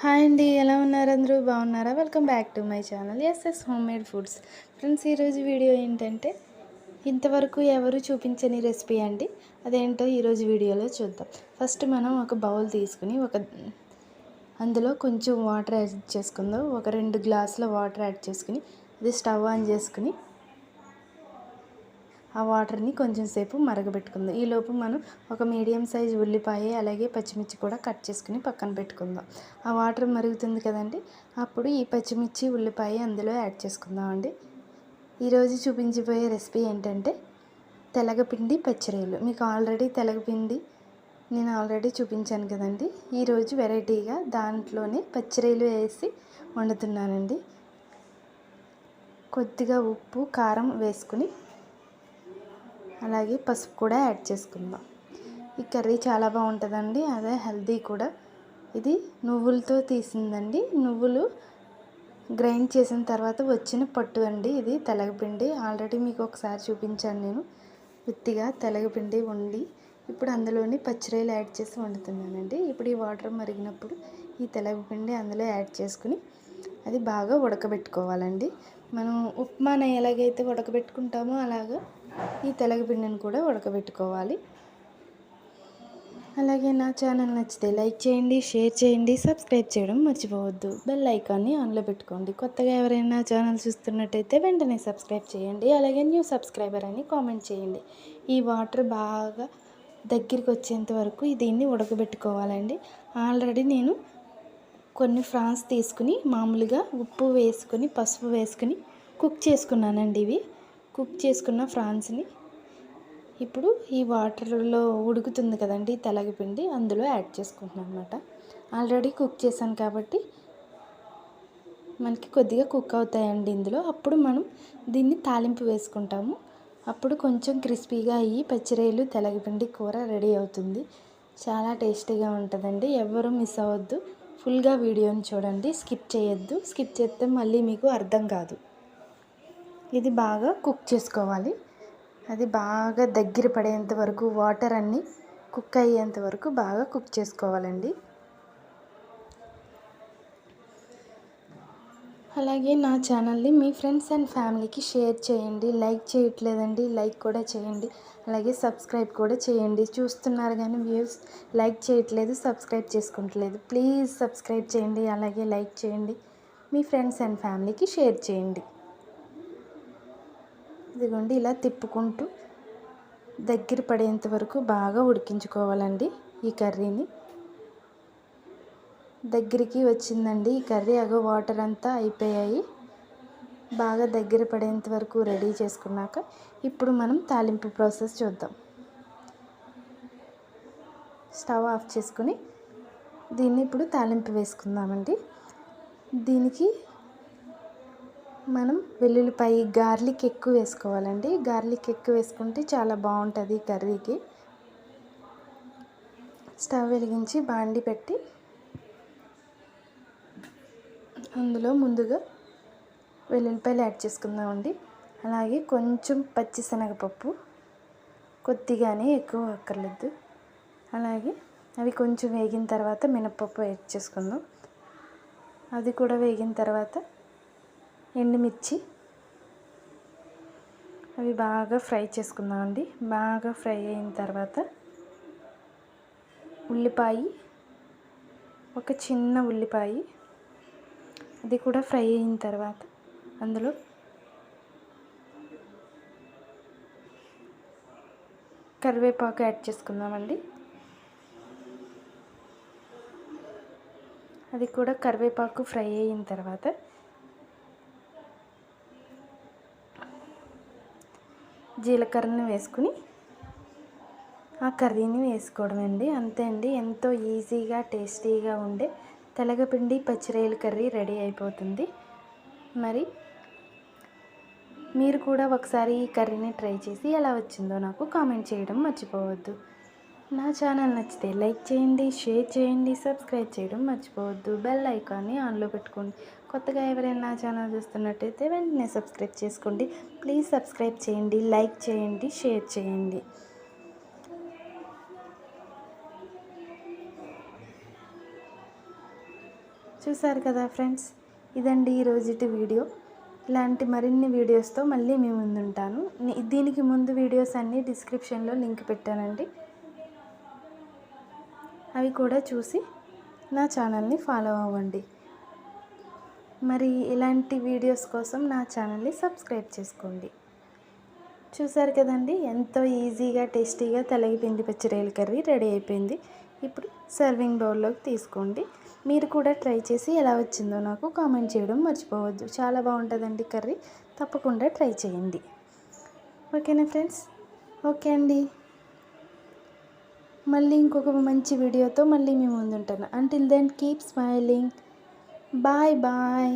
Hi అండి, ఎలా ఉన్నారు? అందరూ బాగున్నారా? Welcome back to my channel homemade foods. Friends, ఈరోజు వీడియో ఏంటంటే ఇంతవరకు ఎవరు చూపించని రెసిపీ అండి. అదేంటో ఈరోజు వీడియోలో చూద్దాం. ఫస్ట్ మనం ఒక బౌల్ తీసుకుని అందులో కొంచెం వాటర్ యాడ్ చేసుకుందాం. ఒక 2 గ్లాసుల వాటర్ యాడ్ చేసుకుని అది స్టవ్ ఆన్ చేసుకుని ఆ వాటర్ని కొంచెం సేపు మరగబెట్టుకుందాం. ఈలోపు మనం ఒక మీడియం సైజ్ ఉల్లిపాయ అలాగే పచ్చిమిర్చి కూడా కట్ చేసుకుని పక్కన పెట్టుకుందాం. ఆ వాటర్ మరుగుతుంది కదండి, అప్పుడు ఈ పచ్చిమిర్చి ఉల్లిపాయ అందులో యాడ్ చేసుకుందామండి. ఈరోజు చూపించబోయే రెసిపీ ఏంటంటే తెలగపిండి పచ్చిరొయ్యలు. మీకు ఆల్రెడీ తెలగపిండి నేను ఆల్రెడీ చూపించాను కదండి. ఈరోజు వెరైటీగా దాంట్లోనే పచ్చిరొయ్యలు వేసి వండుతున్నానండి. కొద్దిగా ఉప్పు కారం వేసుకుని అలాగే పసుపు కూడా యాడ్ చేసుకుందాం. ఈ కర్రీ చాలా బాగుంటుందండి, అదే హెల్తీ కూడా. ఇది నువ్వులతో తీసిందండి. నువ్వులు గ్రైండ్ చేసిన తర్వాత వచ్చిన పట్టు అండి. ఇది తెలగపిండి. ఆల్రెడీ మీకు ఒకసారి చూపించాను నేను ఉత్తిగా తెలగపిండి వండి. ఇప్పుడు అందులోని పచ్చిరొయ్యలు యాడ్ చేసి వండుతున్నానండి. ఇప్పుడు ఈ వాటర్ మరిగినప్పుడు ఈ తెలగపిండి అందులో యాడ్ చేసుకుని అది బాగా ఉడకబెట్టుకోవాలండి. మనం ఉప్మాని ఎలాగైతే ఉడకబెట్టుకుంటామో అలాగా ఈ తెలగపిండిని కూడా ఉడకబెట్టుకోవాలి. అలాగే నా ఛానల్ నచ్చితే లైక్ చేయండి, షేర్ చేయండి, సబ్స్క్రైబ్ చేయడం మర్చిపోవద్దు. బెల్ ఐకాన్ని ఆన్లో పెట్టుకోండి. కొత్తగా ఎవరైనా ఛానల్ చూస్తున్నట్టయితే వెంటనే సబ్స్క్రైబ్ చేయండి. అలాగే న్యూ సబ్స్క్రైబర్ అని కామెంట్ చేయండి. ఈ వాటర్ బాగా దగ్గరికి వచ్చేంత వరకు దీన్ని ఉడకబెట్టుకోవాలండి. ఆల్రెడీ నేను కొన్ని ఫ్రాన్స్ తీసుకుని మామూలుగా ఉప్పు వేసుకుని పసుపు వేసుకుని కుక్ చేసుకున్నానండి. ఇవి కుక్ చేసుకున్న ఫ్రాన్స్ని ఇప్పుడు ఈ వాటర్లో ఉడుకుతుంది కదండి తెలగపిండి, అందులో యాడ్ చేసుకుంటున్నాను అనమాట. ఆల్రెడీ కుక్ చేశాను కాబట్టి మనకి కొద్దిగా కుక్ అవుతాయండి ఇందులో. అప్పుడు మనం దీన్ని తాలింపు వేసుకుంటాము. అప్పుడు కొంచెం క్రిస్పీగా అయ్యి పచ్చిరొయ్యలు తెలగపిండి కూర రెడీ అవుతుంది. చాలా టేస్టీగా ఉంటుందండి. ఎవరు మిస్ అవ్వద్దు. ఫుల్గా వీడియోని చూడండి, స్కిప్ చేయొద్దు. స్కిప్ చేస్తే మళ్ళీ మీకు అర్థం కాదు. ఇది బాగా కుక్ చేసుకోవాలి. అది బాగా దగ్గర పడేంత వరకు వాటర్ అన్నీ కుక్ అయ్యేంత వరకు బాగా కుక్ చేసుకోవాలండి. అలాగే నా ఛానల్ని మీ ఫ్రెండ్స్ అండ్ ఫ్యామిలీకి షేర్ చేయండి. లైక్ చేయట్లేదండి, లైక్ కూడా చేయండి. అలాగే సబ్స్క్రైబ్ కూడా చేయండి. చూస్తున్నారు కానీ వ్యూస్ లైక్ చేయట్లేదు, సబ్స్క్రైబ్ చేసుకుంటలేదు. ప్లీజ్ సబ్స్క్రైబ్ చేయండి, అలాగే లైక్ చేయండి. మీ ఫ్రెండ్స్ అండ్ ఫ్యామిలీకి షేర్ చేయండి. ఇదిగోండి, ఇలా తిప్పుకుంటూ దగ్గర పడేంత వరకు బాగా ఉడికించుకోవాలండి ఈ కర్రీని. దగ్గరికి వచ్చిందండి ఈ కర్రీ. వాటర్ అంతా అయిపోయాయి. బాగా దగ్గర పడేంత వరకు రెడీ చేసుకున్నాక ఇప్పుడు మనం తాలింపు ప్రాసెస్ చూద్దాం. స్టవ్ ఆఫ్ చేసుకుని దీన్ని ఇప్పుడు తాలింపు వేసుకుందామండి. దీనికి మనం వెల్లుల్లిపాయ గార్లిక్ ఎక్కువ వేసుకోవాలండి. గార్లిక్ ఎక్కువ వేసుకుంటే చాలా బాగుంటుంది కర్రీకి. స్టవ్ వెలిగించి బాండి పెట్టి అందులో ముందుగా వెల్లుల్లిపాయలు యాడ్ చేసుకుందామండి. అలాగే కొంచెం పచ్చిశనగపప్పు, కొద్దిగానే, ఎక్కువ అక్కర్లేదు. అలాగే అవి కొంచెం వేగిన తర్వాత మినపప్పు యాడ్ చేసుకుందాం. అది కూడా వేగిన తర్వాత ఎండుమిర్చి, అవి బాగా ఫ్రై చేసుకుందామండి. బాగా ఫ్రై అయిన తర్వాత ఉల్లిపాయ, ఒక చిన్న ఉల్లిపాయ, అది కూడా ఫ్రై అయిన తర్వాత అందులో కరివేపాకు యాడ్ చేసుకుందామండి. అది కూడా కరివేపాకు ఫ్రై అయిన తర్వాత జీలకర్రని వేసుకుని ఆ కర్రీని వేసుకోవడమండి. అంతే అండి, ఎంతో ఈజీగా టేస్టీగా ఉండే తెలగపిండి పచ్చిరొయ్యల కర్రీ రెడీ అయిపోతుంది. మరి మీరు కూడా ఒకసారి ఈ కర్రీని ట్రై చేసి ఎలా వచ్చిందో నాకు కామెంట్ చేయడం మర్చిపోవద్దు. నా ఛానల్ నచ్చితే లైక్ చేయండి, షేర్ చేయండి, సబ్స్క్రైబ్ చేయడం మర్చిపోవద్దు. బెల్ ఐకాన్ని ఆన్లో పెట్టుకోండి. కొత్తగా ఎవరైనా నా ఛానల్ చూస్తున్నట్టయితే వెంటనే సబ్స్క్రైబ్ చేసుకోండి. ప్లీజ్ సబ్స్క్రైబ్ చేయండి, లైక్ చేయండి, షేర్ చేయండి. చూసారు కదా ఫ్రెండ్స్, ఇదండి ఈరోజుటి వీడియో. ఇలాంటి మరిన్ని వీడియోస్తో మళ్ళీ మీ ముందుంటాను. దీనికి ముందు వీడియోస్ అన్నీ డిస్క్రిప్షన్లో లింక్ పెట్టానండి, అవి కూడా చూసి నా ఛానల్ని ఫాలో అవ్వండి. మరి ఇలాంటి వీడియోస్ కోసం నా ఛానల్ని సబ్స్క్రైబ్ చేసుకోండి. చూసారు కదండి, ఎంతో ఈజీగా టేస్టీగా తెలగపిండి పచ్చిరొయ్యల కర్రీ రెడీ అయిపోయింది. ఇప్పుడు సర్వింగ్ బౌల్లోకి తీసుకోండి. మీరు కూడా ట్రై చేసి ఎలా వచ్చిందో నాకు కామెంట్ చేయడం మర్చిపోవద్దు. చాలా బాగుంటుందండి కర్రీ, తప్పకుండా ట్రై చేయండి. ఓకేనా ఫ్రెండ్స్? ఓకే అండి, మళ్ళీ ఇంకొక మంచి వీడియోతో మళ్ళీ మీ ముందుంటాను. Until then keep smiling. Bye bye.